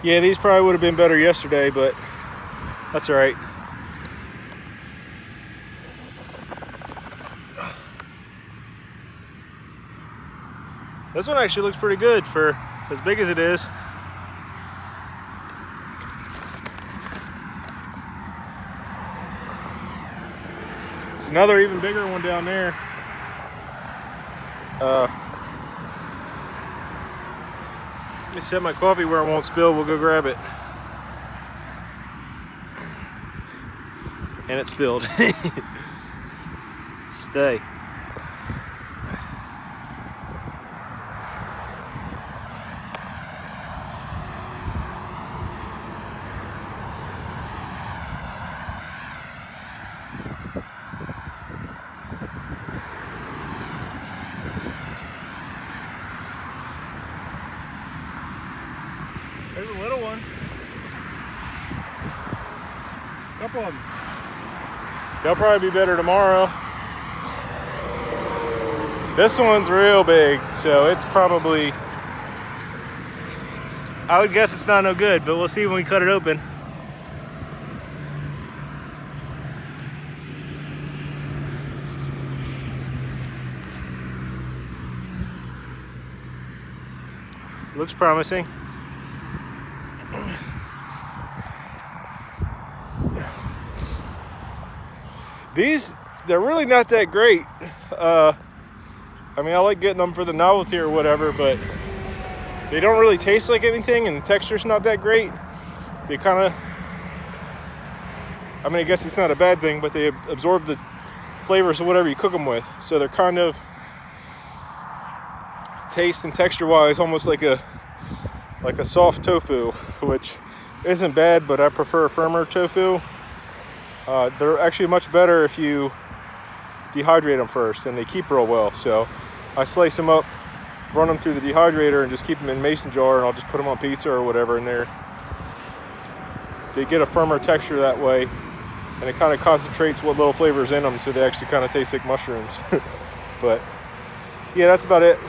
Yeah, these probably would have been better yesterday, but that's all right. This one actually looks pretty good for as big as it is. There's another even bigger one down there. Let me set my coffee where it won't spill. We'll go grab it. And it spilled. Stay. There's a little one. A couple of them. They'll probably be better tomorrow. This one's real big, so it's probably, I would guess it's not no good, but we'll see when we cut it open. Looks promising. These, they're really not that great. I mean, I like getting them for the novelty or whatever, but they don't really taste like anything, and the texture's not that great. They kind of, I mean, I guess it's not a bad thing, but they absorb the flavors of whatever you cook them with. So they're kind of, taste and texture-wise, almost like a soft tofu, which isn't bad, but I prefer firmer tofu. They're actually much better if you dehydrate them first, and they keep real well. So I slice them up, run them through the dehydrator, and just keep them in a mason jar, and I'll just put them on pizza or whatever in there. They get a firmer texture that way, and it kind of concentrates what little flavors in them, so they actually kind of taste like mushrooms. But yeah, that's about it.